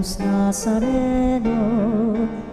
Jesus Nazareno,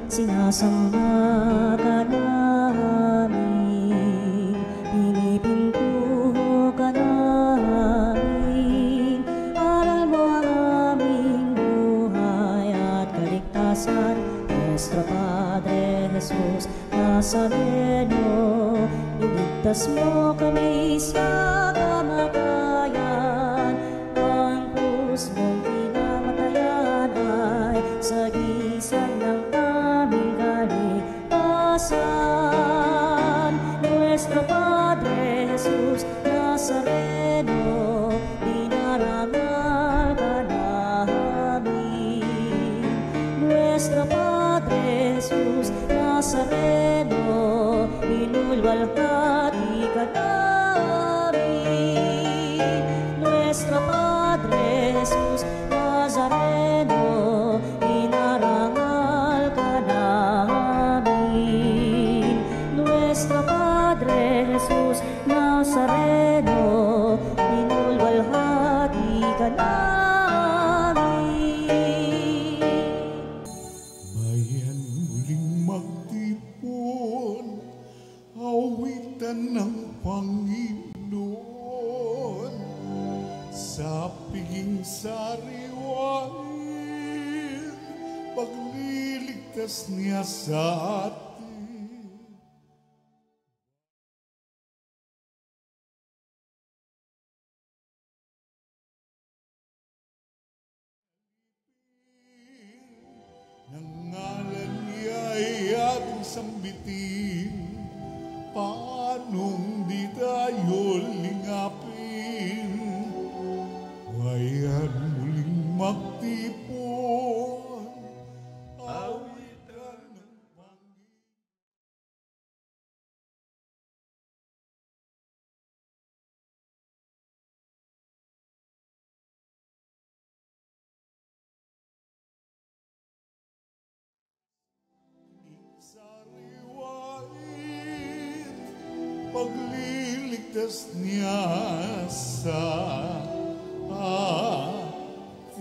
sinasamba ka namin, pinipintuho ka namin, aral mo ang aming buhay at kaligtasan. Nuestro Padre Jesus Nazareno, iligtas mo kami sa kamatayan, ang krus mong pinamatayan ay sagisag ng aming kaligtasan. Nuestro Padre Jesus Nazareno, dinarangal ka namin. Nuestro Padre Jesus Nazareno, inulwalhati ka namin. Nuestro Padre Jesus Nazareno, inarangal ka namin. Nuestro Padre Jesus Nazareno, inulwalhati ka namin. Bayan muling magtipon, awitan ng Panginoon, sa piging sariwain, pagliligtas niya sa atin. Ng ngalan niya'y ating sambitin, paanong di tayo lingapin? Bayan muling magtipon, awitan ng Panginoon. Sariwain, pagliligtas niya sa atin.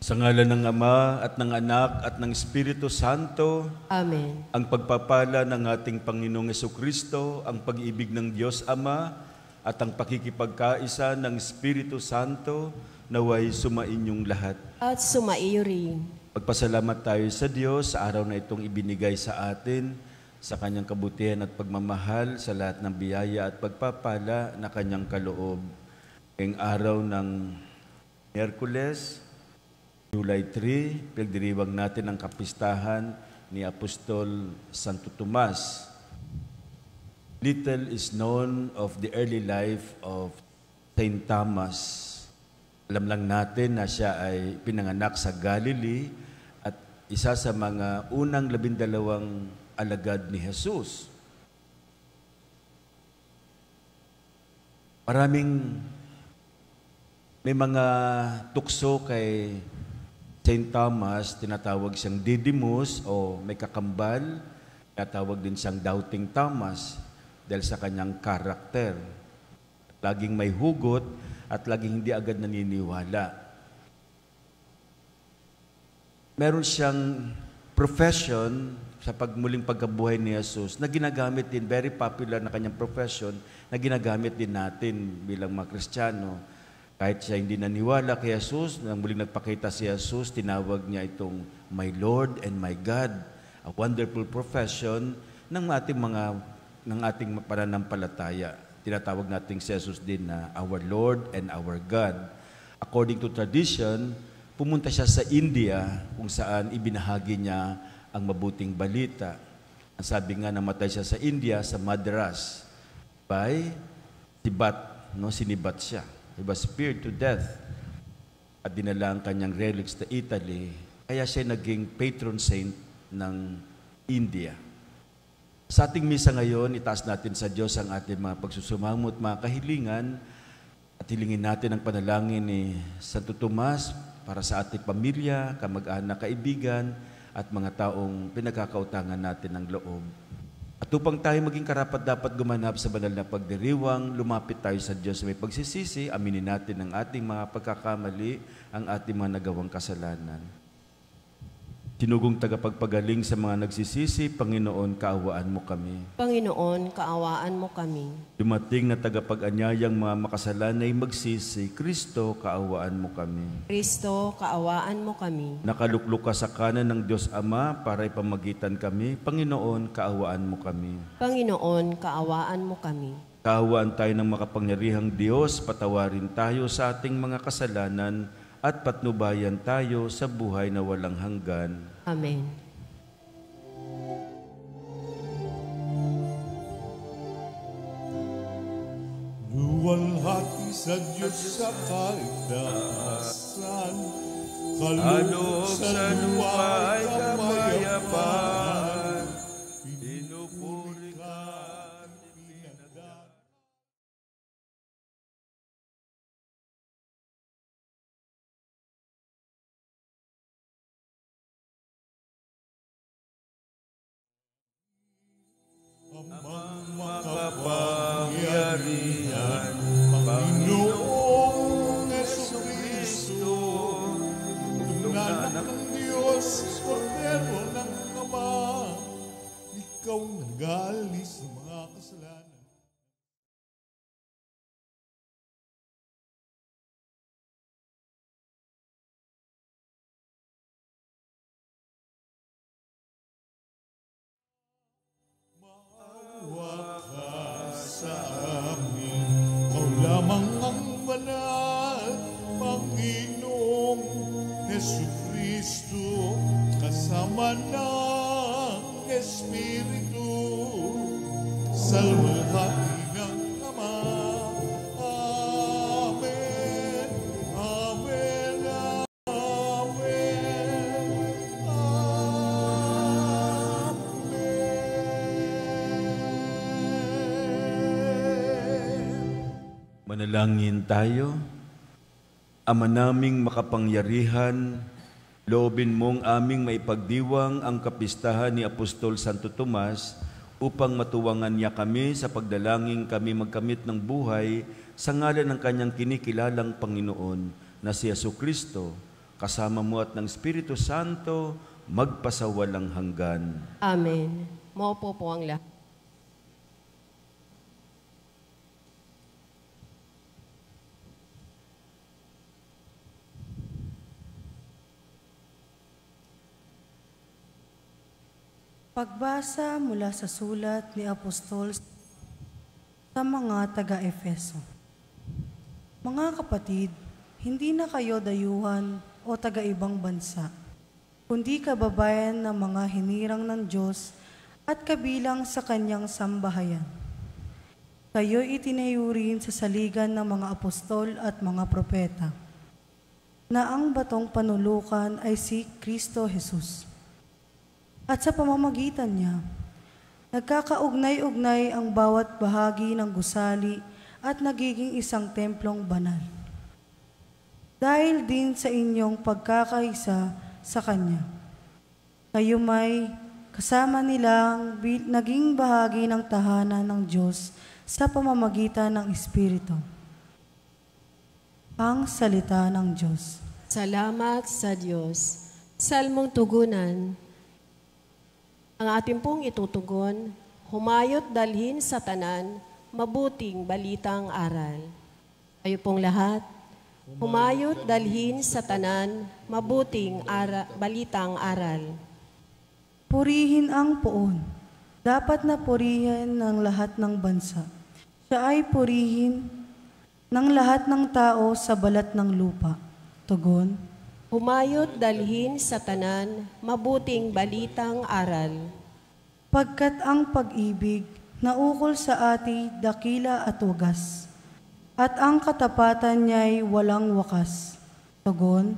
Sa ngalan ng Ama at ng Anak at ng Espiritu Santo, Amen. ang pagpapala ng ating Panginoong Jesucristo, ang pag-ibig ng Diyos Ama, at ang pakikipagkaisa ng Espiritu Santo, naway sumainyong lahat. At sumaiyo rin. Pagpasalamat tayo sa Diyos sa araw na itong ibinigay sa atin, sa Kanyang kabutihan at pagmamahal, sa lahat ng biyaya at pagpapala na Kanyang kaloob. Ngayong araw ng Miyerkules, July 3, pinagdiriwang natin ang kapistahan ni Apostol Santo Tomas. Little is known of the early life of Saint Thomas. Alam lang natin na siya ay pinanganak sa Galilee at isa sa mga unang 12 alagad ni Jesus. May mga tukso kay Saint Thomas, tinatawag siyang Didymus o may kakambal, tinatawag din siyang Doubting Thomas dahil sa kanyang karakter. Laging may hugot at laging hindi agad naniniwala. Meron siyang profession sa muling pagkabuhay ni Jesus na ginagamit din, very popular na kanyang profession, na ginagamit din natin bilang mga Kristiyano. Kahit siya hindi naniwala kay Jesus, nang muling nagpakita si Jesus, tinawag niya itong My Lord and My God, a wonderful profession ng ating pananampalataya. Tinatawag natin si Jesus din na our Lord and our God. According to tradition, pumunta siya sa India kung saan ibinahagi niya ang mabuting balita. Ang sabi nga, namatay siya sa India, sa Madras, by sinibat siya. He was speared to death at dinala ang kanyang relics sa Italy. Kaya siya naging patron saint ng India. Sa ating misa ngayon, itaas natin sa Diyos ang ating mga pagsusumamo at mga kahilingan at hilingin natin ang panalangin ni Santo Tomas para sa ating pamilya, kamag-anak, kaibigan at mga taong pinagkakautangan natin ng loob. At Tupang tayo maging karapat-dapat gumanap sa banal na pagdiriwang, lumapit tayo sa Diyos sa may pagsisisi, aminin natin ang ating mga pagkakamali, ang ating mga nagawang kasalanan. Tinugong tagapagpagaling sa mga nagsisisi, Panginoon, kaawaan mo kami. Panginoon, kaawaan mo kami. Dumating na tagapag-anyayang mga makasalanay magsisi, Kristo, kaawaan mo kami. Kristo, kaawaan mo kami. Nakaluklok ka sa kanan ng Diyos Ama para ipamagitan kami, Panginoon, kaawaan mo kami. Panginoon, kaawaan mo kami. Kaawaan tayo ng makapangyarihang Diyos, patawarin tayo sa ating mga kasalanan at patnubayan tayo sa buhay na walang hanggan. Amen. Luwalhati sa Diyos sa kaligtasan, Aloob kaloob sa lupa ay kamayapan, pinupuri ka at pinagdaan. Amang makapangyarihan, Panginoong Jesucristo, Anak ng Diyos, Kordero ng Ama, ikaw nag-aalis ng mga kasalanan. Maawa ka sa amin, ikaw lamang ang banal, Panginoong Jesucristo, kasama ng Espiritu, salwalhati ng Ama. Amen, Amen, Amen, Amen. Manalangin tayo. Ama naming makapangyarihan, loobin mong aming maipagdiwang ang kapistahan ni Apostol Santo Tomas upang matuwangan niya kami sa pagdalangin kami magkamit ng buhay sa ngalan ng kanyang kinikilalang Panginoon na si Jesucristo, kasama mo at ng Espiritu Santo, magpasawalang hanggan. Amen. Maupo po ang lahat. Pagbasa mula sa sulat ni Apostol sa mga taga-Efeso. Mga kapatid, hindi na kayo dayuhan o taga-ibang bansa, kundi kababayan ng mga hinirang ng Diyos at kabilang sa kanyang sambahayan. Kayo'y itinayurin sa saligan ng mga apostol at mga propeta, na ang batong panulukan ay si Kristo Jesus. At sa pamamagitan niya, nagkakaugnay-ugnay ang bawat bahagi ng gusali at nagiging isang templong banal. Dahil din sa inyong pagkakaisa sa Kanya, kayo may kasama nilang naging bahagi ng tahanan ng Diyos sa pamamagitan ng Espiritu. Ang salita ng Diyos. Salamat sa Diyos. Salmong tugunan. Ang ating pong itutugon, humayot dalhin sa tanan, mabuting balitang aral. Kayo pong lahat, humayot dalhin sa tanan, mabuting balitang aral. Purihin ang poon. Dapat na purihin ng lahat ng bansa. Siya ay purihin ng lahat ng tao sa balat ng lupa. Tugon. Humayot dalhin sa tanan, mabuting balitang aral. Pagkat ang pag-ibig naukol sa ati dakila at wagas, at ang katapatan niya'y walang wakas. Tugon.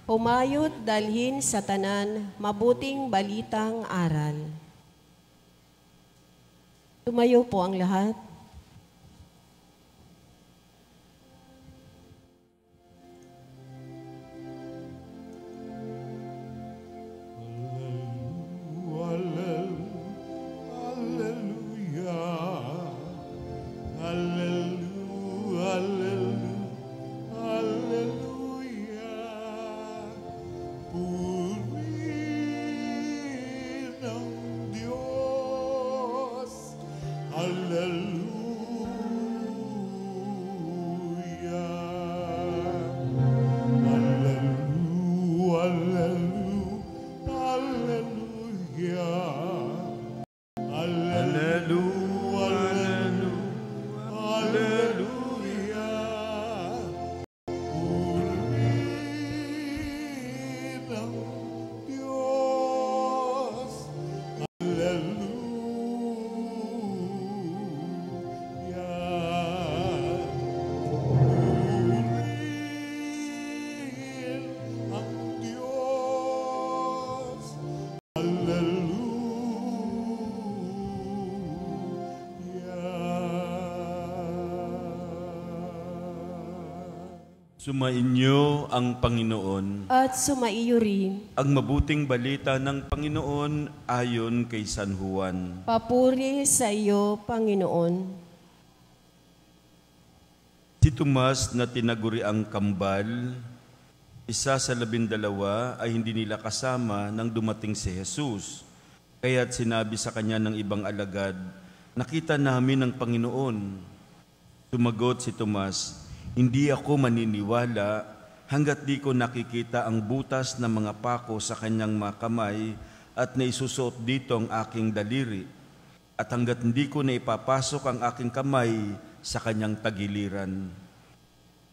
Humayot dalhin sa tanan, mabuting balitang aral. Tumayo po ang lahat. Hallelujah, Sumainyo ang Panginoon. At sumaiyo rin. Ang mabuting balita ng Panginoon ayon kay San Juan. Papuri sa iyo, Panginoon. Si Tomas na tinaguriang kambal, isa sa 12 ay hindi nila kasama nang dumating si Jesus. Kaya't sinabi sa kanya ng ibang alagad, "Nakita namin ang Panginoon." Sumagot si Tomas, "Hindi ako maniniwala hanggat di ko nakikita ang butas ng mga pako sa kanyang mga kamay at naisusot dito ang aking daliri, at hanggat hindi ko na ipapasok ang aking kamay sa kanyang tagiliran."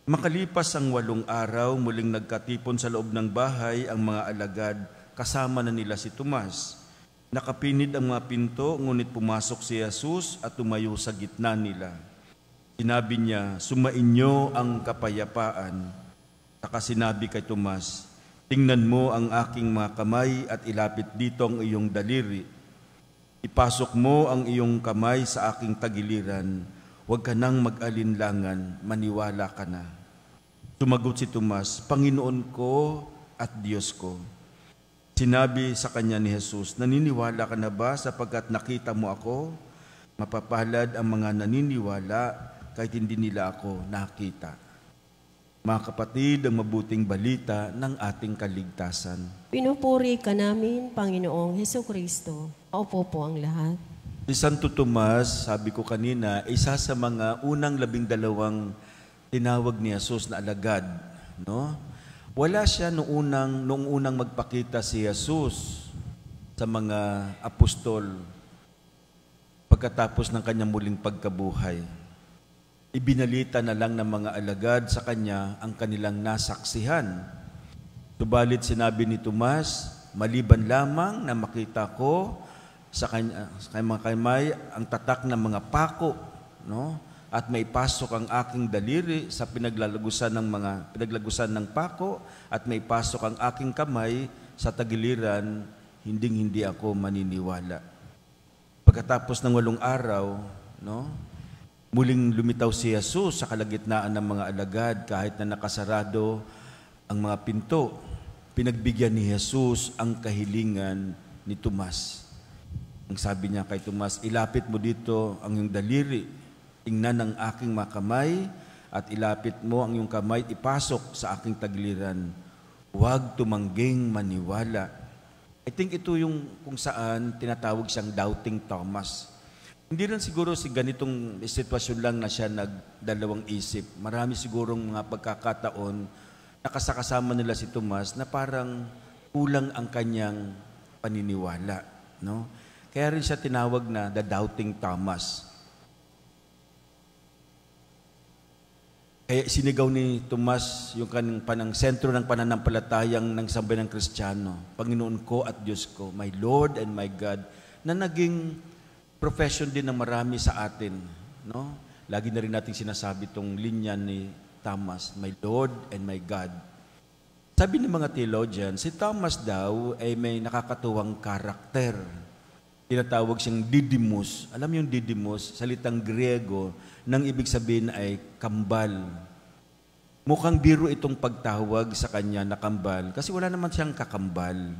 Makalipas ang 8 araw, muling nagkatipon sa loob ng bahay ang mga alagad, kasama na nila si Tomas. Nakapinid ang mga pinto, ngunit pumasok si Jesus at tumayo sa gitna nila. Sinabi niya, "Sumainyo ang kapayapaan." Saka sinabi kay Tomas, "Tingnan mo ang aking mga kamay at ilapit dito ang iyong daliri. Ipasok mo ang iyong kamay sa aking tagiliran. Huwag ka nang mag-alinlangan, maniwala ka na." Sumagot si Tomas, "Panginoon ko at Diyos ko." Sinabi sa kanya ni Jesus, "Naniniwala ka na ba sapagkat nakita mo ako? Mapapalad ang mga naniniwala kahit hindi nila ako nakita." Mga kapatid, ang mabuting balita ng ating kaligtasan. Pinupuri ka namin, Panginoong Hesukristo. Paupo po ang lahat. Si Santo Tomas, sabi ko kanina, isa sa mga unang 12 tinawag ni Jesus na alagad, no? Wala siya noong unang magpakita si Jesus sa mga apostol pagkatapos ng kanyang muling pagkabuhay. Ibinalita na lang ng mga alagad sa kanya ang kanilang nasaksihan. Subalit sinabi ni Tomas, "Maliban lamang na makita ko sa kanyang kamay ang tatak ng mga pako, no? At may pasok ang aking daliri sa pinaglalagusan ng pako, at may pasok ang aking kamay sa tagiliran, hindi ako maniniwala." Pagkatapos ng 8 araw, no, muling lumitaw si Jesus sa kalagitnaan ng mga alagad kahit na nakasarado ang mga pinto. Pinagbigyan ni Jesus ang kahilingan ni Tomas. Ang sabi niya kay Tomas, "Ilapit mo dito ang iyong daliri. Tingnan ang aking mga kamay at ilapit mo ang iyong kamay, ipasok sa aking tagiliran. Huwag tumangging maniwala." I think ito yung kung saan tinatawag siyang doubting Thomas. Hindi rin siguro si ganitong sitwasyon lang na siya nagdalawang isip. Marami sigurong mga pagkakataon na kasama nila si Tomas na parang kulang ang kanyang paniniwala, no? Kaya rin siya tinawag na the doubting Thomas. Kaya sinigaw ni Tomas yung kanang sentro ng pananampalatayang ng sambayanang Kristiyano, "Panginoon ko at Diyos ko, my Lord and my God," na naging profession din ng marami sa atin, no? Lagi na rin natin sinasabi itong linya ni Thomas, "My Lord and my God." Sabi ng mga theologian, si Thomas daw ay may nakakatuwang karakter. Tinatawag siyang Didymus. Alam niyo yung Didymus, salitang Griego, nang ibig sabihin ay kambal. Mukhang biro itong pagtawag sa kanya na kambal kasi wala naman siyang kakambal.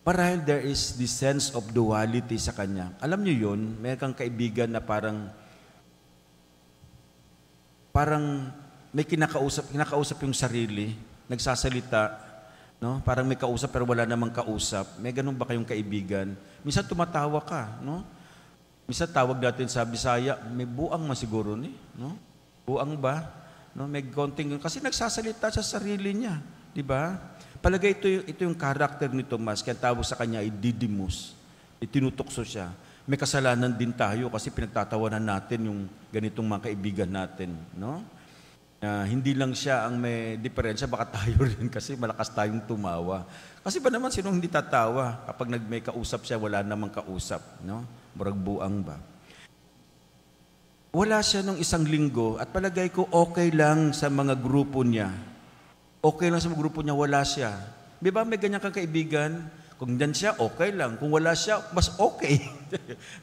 Marahil there is this sense of duality sa kanya. Alam niyo yun, may kang kaibigan na parang may kinakausap yung sarili, nagsasalita, no? Parang may kausap pero wala namang kausap. May ganun ba kayong kaibigan? Minsan tumatawa ka, no? Minsan tawag natin sa Bisaya, may buang masiguro ni, no? Buang ba? No, may konting kasi nagsasalita sa sarili niya, di ba? Palagay ito yung karakter ni Tomas, kaya tawag sa kanya ay Didymus. Itinutukso siya. May kasalanan din tayo kasi pinagtatawanan natin yung ganitong mga kaibigan natin, no? Hindi lang siya ang may diferensya, baka tayo rin kasi malakas tayong tumawa. Kasi ba naman sinong hindi tatawa kapag may kausap siya, wala namang kausap, no? Murag buang ba? Wala siya nung 1 linggo at palagay ko okay lang sa mga grupo niya. Okay lang sa mga grupo niya, wala siya. Di ba may ganyan kang kaibigan? Kung dan siya, okay lang. Kung wala siya, mas okay.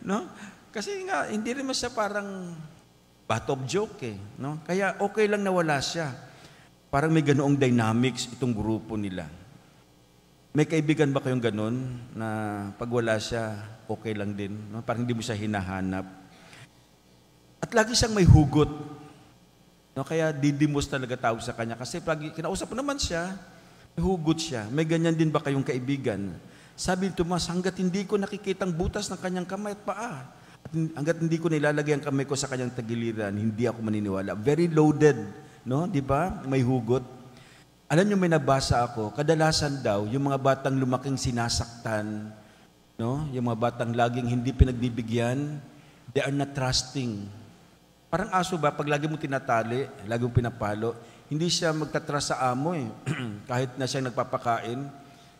No? Kasi nga, hindi rin siya parang butt of joke eh. No? Kaya okay lang na wala siya. parang may ganoong dynamics itong grupo nila. May kaibigan ba kayong ganon na pag wala siya, okay lang din? No? Parang hindi mo siya hinahanap. At lagi siyang may hugot. No? Kaya didimos talaga tawag sa kanya. Kasi pag kinausap mo naman siya, may hugot siya. May ganyan din ba kayong kaibigan? Sabi ni Tomas, hanggat hindi ko nakikitang butas ng kanyang kamay at paa, at hanggat hindi ko nilalagay ang kamay ko sa kanyang tagiliran, hindi ako maniniwala. Very loaded, no? Di ba? May hugot. Alam niyo, may nabasa ako, kadalasan daw, yung mga batang lumaking sinasaktan, no? Yung mga batang laging hindi pinagbibigyan, they are not trusting. Parang aso ba, pag lagi mo tinatali, lagi mo pinapalo, hindi siya magtatrust sa amo eh. Kahit na siya nagpapakain,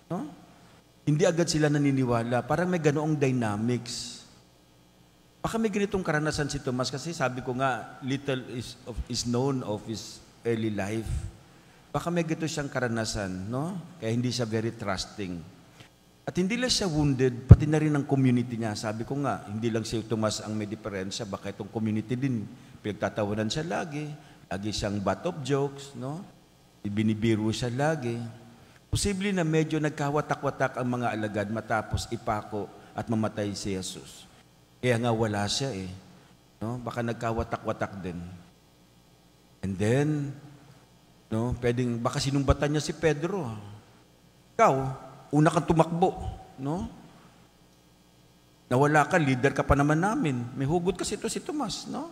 no? Hindi agad sila naniniwala. Parang may ganoong dynamics. Baka may ganitong karanasan si Tomas kasi sabi ko nga, little is known of his early life. Baka may ganito siyang karanasan, no? Kaya hindi siya very trusting. At hindi lang siya wounded, pati na rin ang community niya. Sabi ko nga, hindi lang si Tomas ang may diferensya, baka itong community din. Pinagtatawanan siya lagi siyang butt of jokes, no? Binibiro siya lagi. Posible na medyo nagkawatak-watak ang mga alagad matapos ipako at mamatay si Jesus. Kaya nga wala siya eh. No? Baka nagkawatak-watak din. And then, no, baka sinumbatan niya si Pedro. Ikaw, una kang tumakbo. No? Nawala ka, leader ka pa naman namin. May hugot kasi ito si Tomas. No?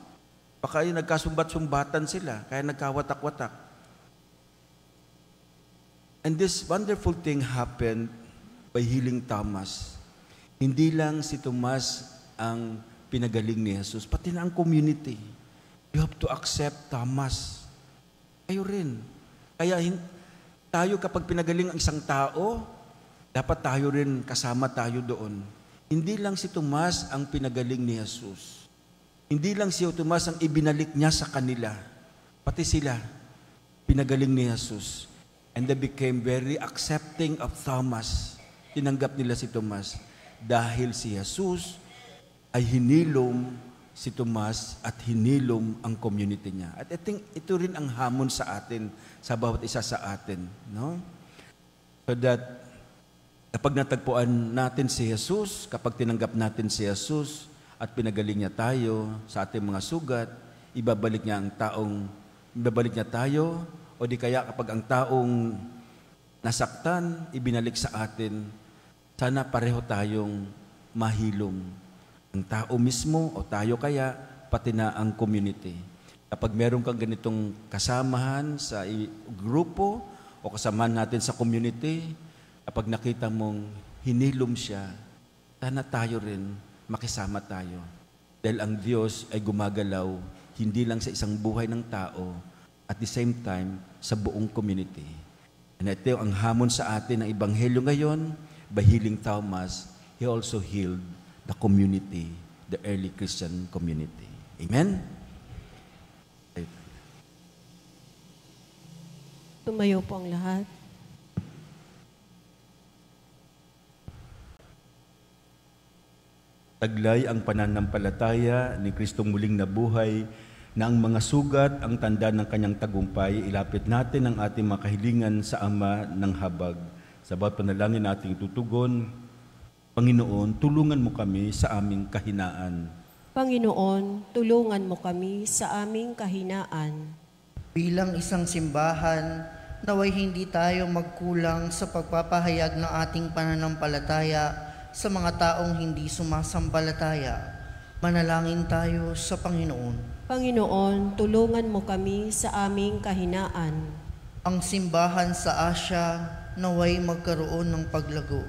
Baka yung nagkasumbat-sumbatan sila, kaya nagkawatak-watak. And this wonderful thing happened by healing Thomas. Hindi lang si Tomas ang pinagaling ni Jesus, pati na ang community. You have to accept Thomas. Kayo rin. Kaya tayo kapag pinagaling ang isang tao, dapat tayo rin kasama tayo doon. Hindi lang si Tomas ang pinagaling ni Jesus. Hindi lang si Tomas ang ibinalik niya sa kanila. Pati sila, pinagaling ni Jesus. And they became very accepting of Thomas. Tinanggap nila si Tomas dahil si Jesus ay hinilom si Tomas at hinilom ang community niya. At I think ito rin ang hamon sa atin, sa bawat isa sa atin. No? So that kapag natagpuan natin si Jesus, kapag tinanggap natin si Jesus at pinagaling niya tayo sa ating mga sugat, ibabalik niya tayo. O di kaya kapag ang taong nasaktan, ibinalik sa atin, sana pareho tayong mahilom. Ang tao mismo o tayo kaya, pati na ang community. Kapag meron kang ganitong kasamahan sa grupo o kasamahan natin sa community, kapag nakita mong hinilom siya, sana tayo rin makisama tayo. Dahil ang Diyos ay gumagalaw hindi lang sa isang buhay ng tao, at the same time, sa buong community. And ito ang hamon sa atin ng Ebanghelyo ngayon, by healing Thomas, he also healed the community, the early Christian community. Amen? Tumayo po ang lahat. Taglay ang pananampalataya ni Kristong muling nabuhay, na ang mga sugat ang tanda ng kanyang tagumpay, ilapit natin ang ating mga kahilingan sa Ama ng habag. Sa bawat panalangin nating tutugon, Panginoon, tulungan mo kami sa aming kahinaan. Panginoon, tulungan mo kami sa aming kahinaan. Bilang isang simbahan, naway hindi tayo magkulang sa pagpapahayag ng ating pananampalataya sa mga taong hindi sumasampalataya. Manalangin tayo sa Panginoon. Panginoon, tulungan mo kami sa aming kahinaan. Ang simbahan sa Asia naway magkaroon ng paglago.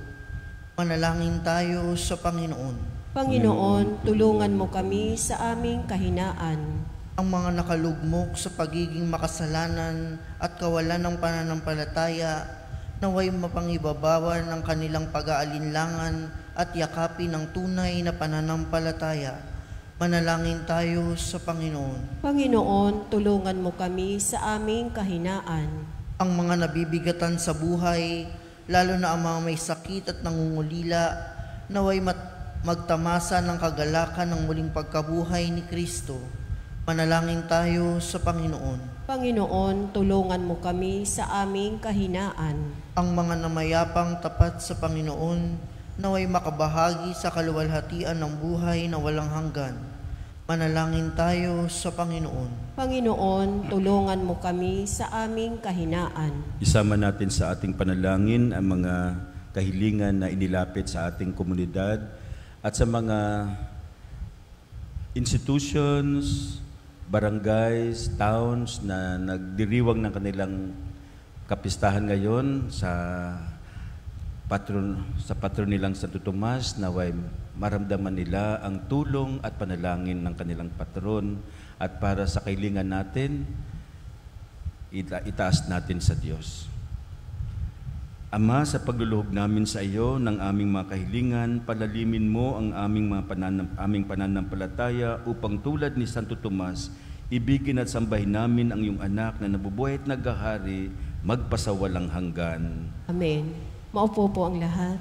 Manalangin tayo sa Panginoon. Panginoon, tulungan mo kami sa aming kahinaan. Ang mga nakalugmok sa pagiging makasalanan at kawalan ng pananampalataya naway mapangibabawan ng kanilang pag-aalinlangan at yakapin ng tunay na pananampalataya. Manalangin tayo sa Panginoon. Panginoon, tulungan mo kami sa aming kahinaan. Ang mga nabibigatan sa buhay, lalo na ang mga may sakit at nangungulila, naway magtamasa ng kagalakan ng muling pagkabuhay ni Kristo. Manalangin tayo sa Panginoon. Panginoon, tulungan mo kami sa aming kahinaan. Ang mga namayapang tapat sa Panginoon, naway makabahagi sa kaluwalhatian ng buhay na walang hanggan. Manalangin tayo sa Panginoon. Panginoon, tulungan mo kami sa aming kahinaan. Isama natin sa ating panalangin ang mga kahilingan na inilapit sa ating komunidad at sa mga institutions, barangays, towns na nagdiriwang ng kanilang kapistahan ngayon sa patron nilang Santo Tomas, naway maramdaman nila ang tulong at panalangin ng kanilang patron, at para sa kahilingan natin, itaas natin sa Diyos. Ama, sa pagluluhog namin sa iyo ng aming mga kahilingan, palalimin mo ang aming pananampalataya upang tulad ni Santo Tomas, ibigin at sambahin namin ang iyong anak na nabubuhay at naghahari, magpasawalang hanggan. Amen. Maupo po ang lahat.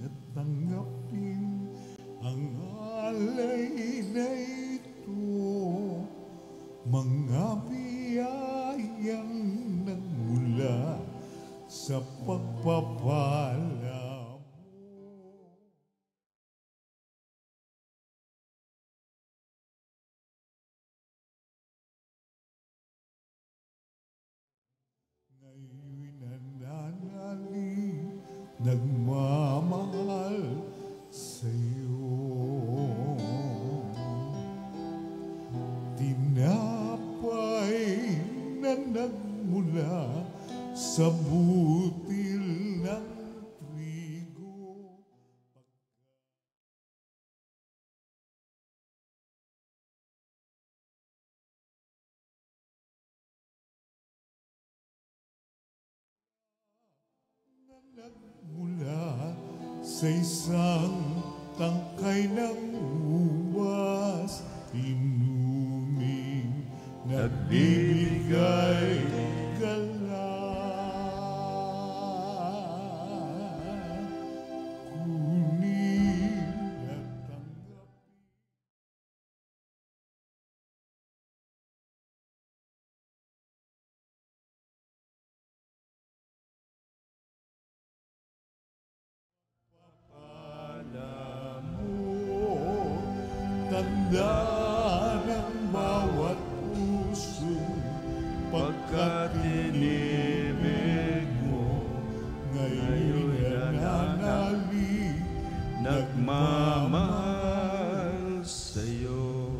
At tanggapin ang alay na ito, mga biyayang nagmula sa pagpapala. Ngayon'y nananalig, nagmamahal sa'yo. Tinapay na nagmula sa butil ng trigo. Nagmula sa isang tangkay ng ubas, inuming nagbibigay galak. Kunin at tanggapin. Alam mo, tanda ng bawat puso, pagkat inibig mo, ngayon nananalig, Nagmamahal sa'yo.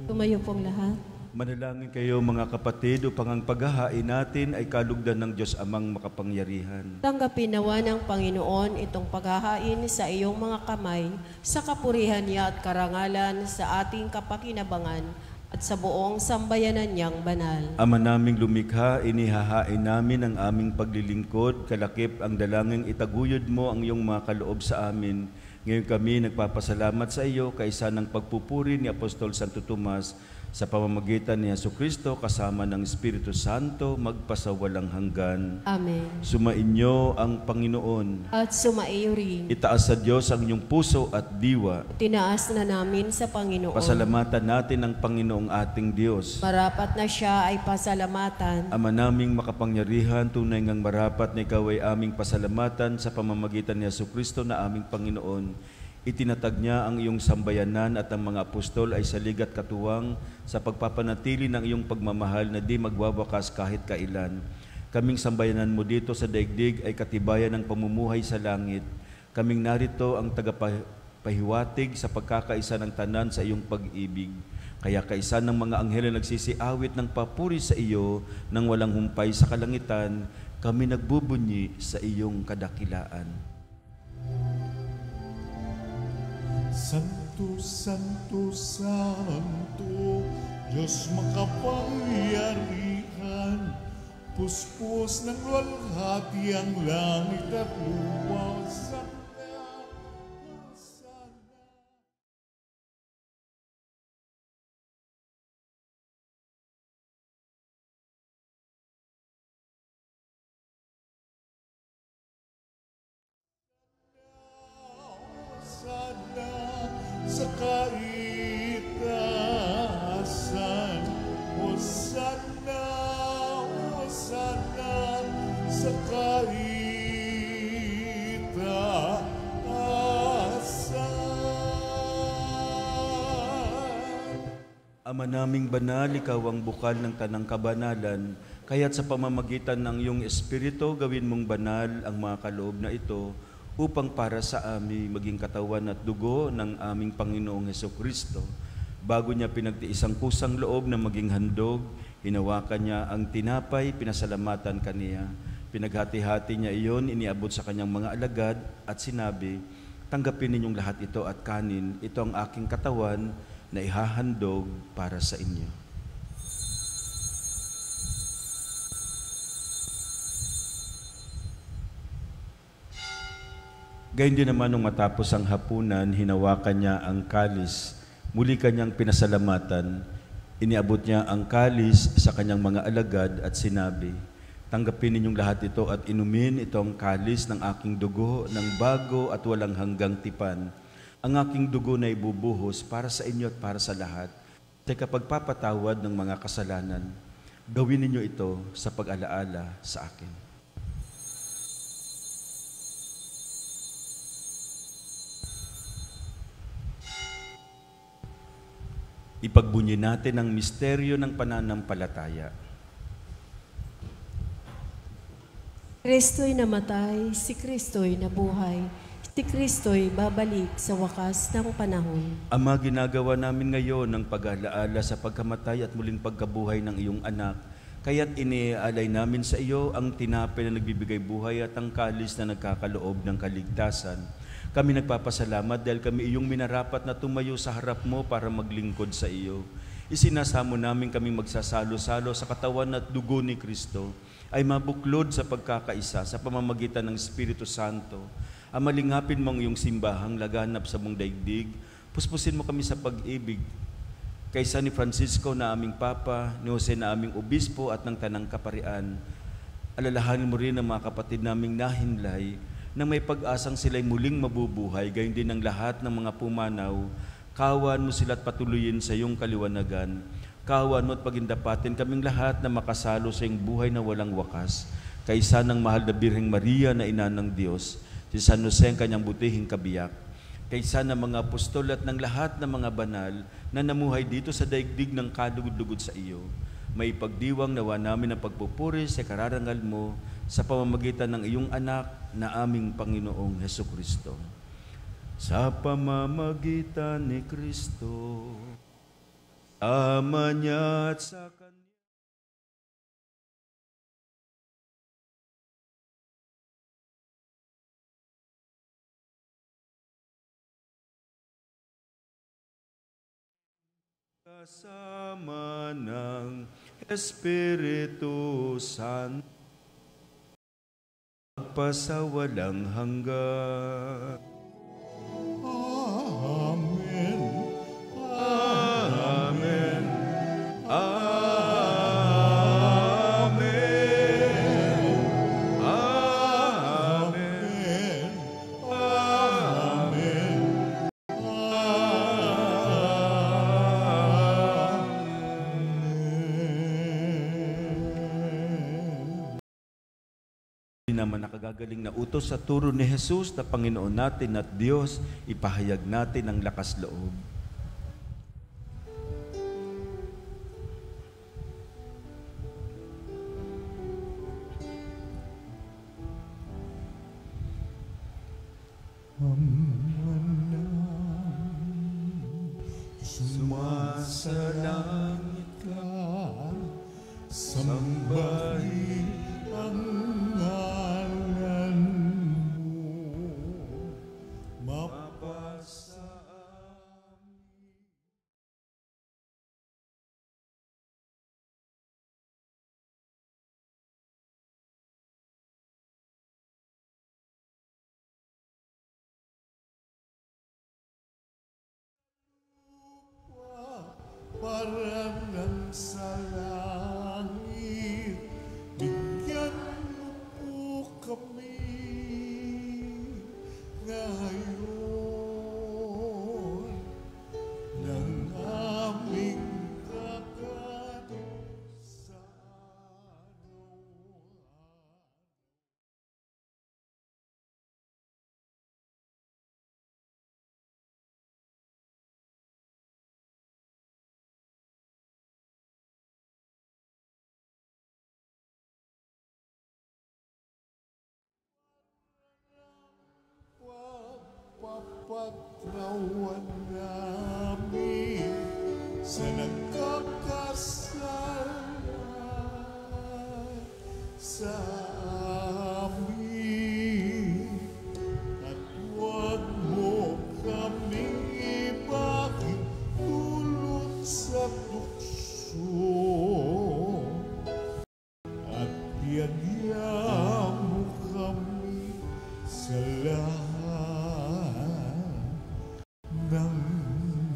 Tumayo pong lahat. Manalangin kayo mga kapatid upang ang paghahain natin ay kalugdan ng Diyos Amang makapangyarihan. Tanggapin nawa ng Panginoon itong paghahain sa iyong mga kamay, sa kapurihan niya at karangalan sa ating kapakinabangan at sa buong sambayanan niyang banal. Ama naming lumikha, inihahain namin ang aming paglilingkod, kalakip ang dalangin itaguyod mo ang iyong mga kaloob sa amin. Ngayon kami nagpapasalamat sa iyo kaysa ng pagpupuri ni Apostol Santo Tomas, sa pamamagitan ni Jesucristo kasama ng Espiritu Santo magpasawalang hanggan. Amen. Sumainyo ang Panginoon. At sumaiyo rin. Itaas sa Diyos ang inyong puso at diwa. Tinaas na namin sa Panginoon. Pasalamatan natin ang Panginoong ating Diyos. Marapat na siya ay pasalamatan. Ama naming makapangyarihan, tunay ngang marapat na ikaw ay aming pasalamatan sa pamamagitan ni Jesucristo na aming Panginoon. Itinatag niya ang iyong sambayanan at ang mga apostol ay salig at katuwang sa pagpapanatili ng iyong pagmamahal na di magwawakas kahit kailan. Kaming sambayanan mo dito sa daigdig ay katibayan ng pamumuhay sa langit. Kaming narito ang tagapahiwatig sa pagkakaisa ng tanan sa iyong pag-ibig. Kaya kaisa ng mga anghel na nagsisiawit ng papuri sa iyo nang walang humpay sa kalangitan, kami nagbubunyi sa iyong kadakilaan. Santo, Santo, Santo, Diyos makapangyarihan, puspos ng luwalhati ang langit at lupa. Ama naming banal, ikaw ang bukal ng tanang kabanalan, kaya't sa pamamagitan ng iyong Espiritu, gawin mong banal ang mga kaloob na ito upang para sa amin maging katawan at dugo ng aming Panginoong Hesukristo. Bago niya pinagtiis ang kusang loob na maging handog, hinawakan niya ang tinapay, pinasalamatan kaniya. Pinaghati-hati niya iyon, iniabot sa kanyang mga alagad at sinabi, tanggapin ninyong lahat ito at kanin, ito ang aking katawan na ihahandog para sa inyo. Gayon din naman nung matapos ang hapunan, hinawakan niya ang kalis, muli kanyang pinasalamatan, iniabot niya ang kalis sa kanyang mga alagad at sinabi, tanggapin ninyong lahat ito at inumin itong kalis ng aking dugo ng bago at walang hanggang tipan. Ang aking dugo na ibubuhos para sa inyo at para sa lahat. Sa kapagpapatawad ng mga kasalanan, gawin ninyo ito sa pag-alaala sa akin. Ipagbunyi natin ang misteryo ng pananampalataya. Kristo'y namatay, si Kristo'y nabuhay, si Kristo'y babalik sa wakas ng panahon. Ama, ginagawa namin ngayon ng pag-alaala sa pagkamatay at muling pagkabuhay ng iyong anak, kaya't iniaalay namin sa iyo ang tinapay na nagbibigay buhay at ang kalis na nagkakaloob ng kaligtasan. Kami nagpapasalamat dahil kami iyong minarapat na tumayo sa harap mo para maglingkod sa iyo. Isinasamo namin kami magsasalo-salo sa katawan at dugo ni Kristo ay mabuklod sa pagkakaisa sa pamamagitan ng Espiritu Santo. Amalingapin mo ang iyong simbahang laganap sa mong daigdig, puspusin mo kami sa pag-ibig. Kaysa ni Francisco na aming Papa, ni Jose na aming Obispo at ng Tanang Kaparian, alalahanin mo rin ang mga kapatid naming nahinlay na may pag-asang sila'y muling mabubuhay, gayon din ang lahat ng mga pumanaw. Kawan mo sila at patuloyin sa iyong kaliwanagan. Kawan mo at pagindapatin kaming lahat na makasalo sa iyong buhay na walang wakas. Kaysa ng mahal na Birheng Maria na ina ng Diyos, si San Jose ang kanyang butihing kabiyak. Kaysa ng mga apostol at ng lahat ng mga banal na namuhay dito sa daigdig ng kalugod-lugod sa iyo. May pagdiwang nawa namin ang pagpupuri sa kararangal mo sa pamamagitan ng iyong anak na aming Panginoong Hesukristo. Sa pamamagitan ni Kristo, ama niya at sa Kanya, kasama ng Espiritu Santo, magpasawalang hanggan. Amen. Amen. Amen. Amen. Amen. Hindi naman nakagagaling na utos sa turo ni Jesus na Panginoon natin at Diyos, ipahayag natin ang lakas loob. Sumasalangit Ka, sambahin ang ngalan mo, mapasa para pagtrawan namin sa nagkakasalan sa amin. At huwag mo kami ibagin dulot sa tukso. At biyagyan mo kami sa lahat ng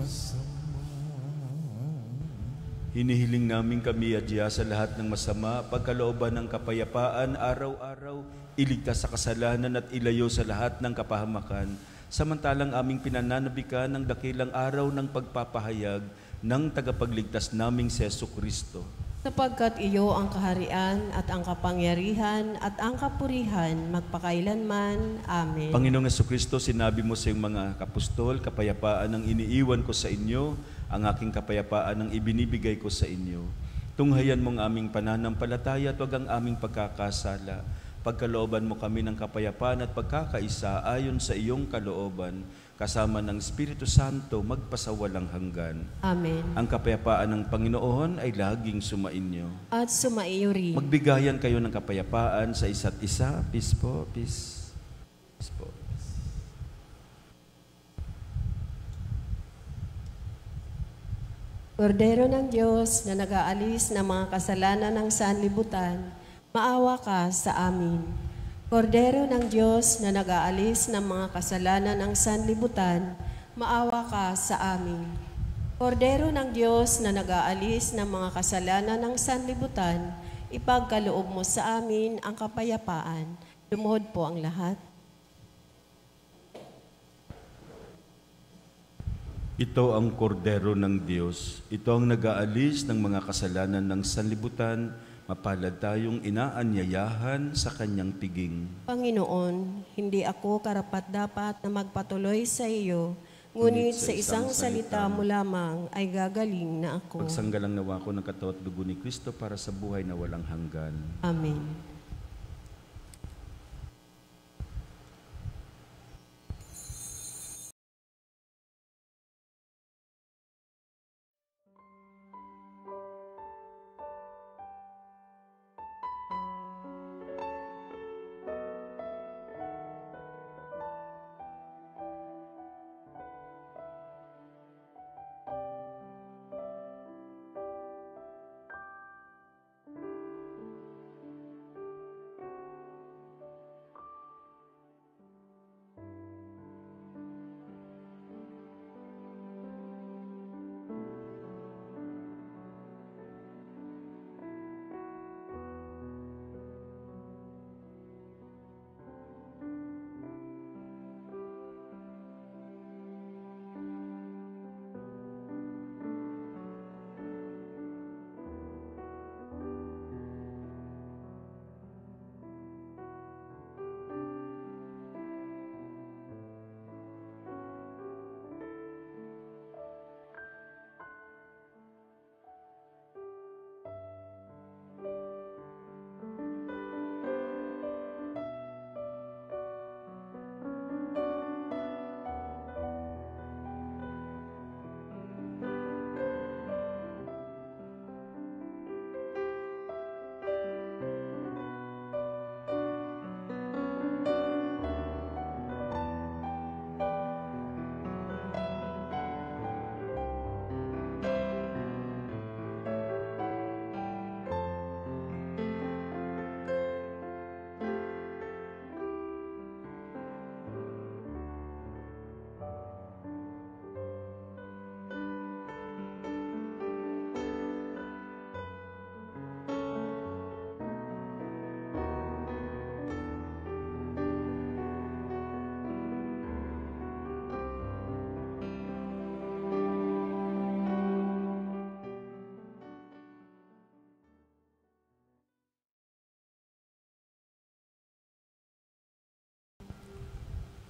masama. Hinihiling namin kami adya sa lahat ng masama, pagkalooban ng kapayapaan, araw-araw, iligtas sa kasalanan at ilayo sa lahat ng kapahamakan, samantalang aming pinananabikan ng dakilang araw ng pagpapahayag ng tagapagligtas naming si Jesucristo. Sapagkat iyo ang kaharian at ang kapangyarihan at ang kapurihan magpakailanman. Amen. Panginoong Jesucristo, sinabi mo sa iyong mga kapustol, kapayapaan ang iniiwan ko sa inyo, ang aking kapayapaan ang ibinibigay ko sa inyo. Tunghayan mong aming pananampalataya at huwag ang aming pagkakasala. Pagkalooban mo kami ng kapayapaan at pagkakaisa ayon sa iyong kalooban, kasama ng Espiritu Santo magpasawalang hanggan. Amen. Ang kapayapaan ng Panginoon ay laging sumainyo. At sumaiyo rin. Magbigayan kayo ng kapayapaan sa isa't isa. Peace po, peace. Peace po. Kordero ng Diyos na nag-aalis ng mga kasalanan ng sanlibutan, maawa ka sa amin. Kordero ng Diyos na nag-aalis ng mga kasalanan ng sanlibutan, maawa ka sa amin. Kordero ng Diyos na nag-aalis ng mga kasalanan ng sanlibutan, ipagkaloob mo sa amin ang kapayapaan. Lumuhod po ang lahat. Ito ang kordero ng Diyos. Ito ang nag-aalis ng mga kasalanan ng sanlibutan. Mapalad tayong inaanyayahan sa kanyang piging. Panginoon, hindi ako karapat-dapat na magpatuloy sa iyo, ngunit sa isang salita mo lamang ay gagaling na ako. Pagsanggalang nawa ko ng katawan at dugo ni Kristo para sa buhay na walang hanggan. Amen.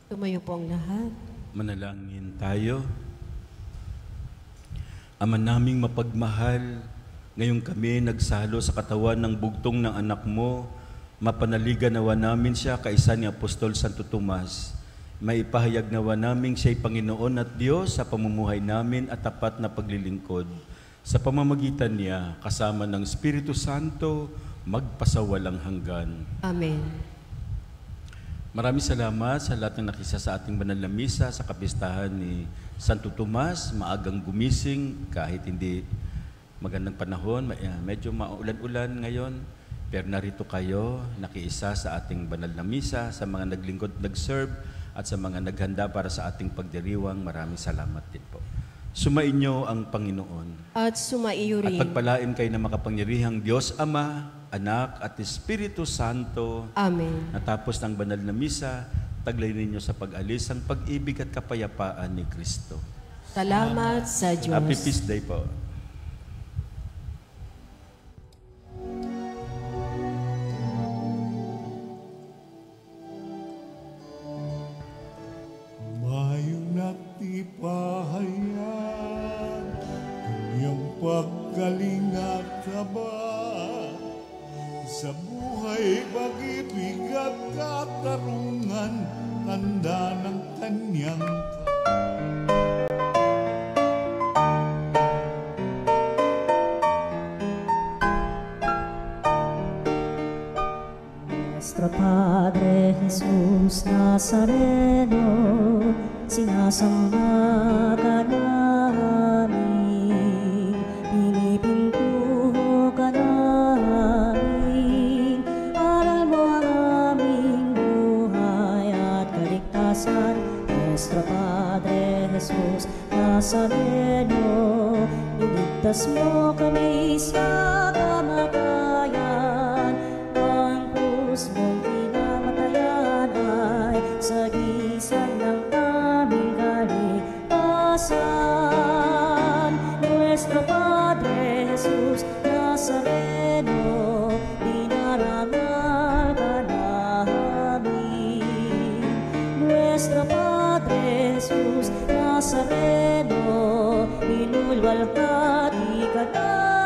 Tumayo po ang lahat. Manalangin tayo. Ama naming mapagmahal, ngayong kami nagsalo sa katawan ng bugtong ng anak mo, mapanaligan nawa namin siya kaisa ni Apostol Santo Tomas. Maipahayag nawa naming siya'y Panginoon at Diyos sa pamumuhay namin at tapat na paglilingkod. Sa pamamagitan niya, kasama ng Espiritu Santo, magpasawalang hanggan. Amen. Maraming salamat sa lahat ng nakisa sa ating banal na misa sa kapistahan ni Santo Tomas. Maagang gumising kahit hindi magandang panahon. Medyo maulan-ulan ngayon. Pero narito kayo, nakiisa sa ating banal na misa, sa mga naglingkod, nag-serve, at sa mga naghanda para sa ating pagdiriwang. Maraming salamat din po. Sumainyo ang Panginoon. At sumaiyo At rin. pagpalain kayo ng makapangyarihang Diyos Ama, Anak at Espiritu Santo. Amen. Natapos ng banal na misa, taglay ninyo sa pag-alis ang pag-ibig at kapayapaan ni Kristo. Salamat sa Diyos. Happy Feast Day po. Mayong nagtipahayag, kanyang paggaling at taba, sa buhay, pag-ibig at katarungan, tanda ng kanyang Nuestro Padre Jesús Nazareno, sinasamba ka namin, pinipintuho ka namin, aral mo ang aming buhay at kaligtasan. Nuestro Padre Jesús Nazareno, iligtas mo kami sa kamatayan, ang krus mong pinamatayan ay sagisag ng aming kaligtasan. Nuestro Padre Jesus Nazareno, dinarangal ka namin. Nuestro Padre Jesus Nazareno, inulwalhati ka namin.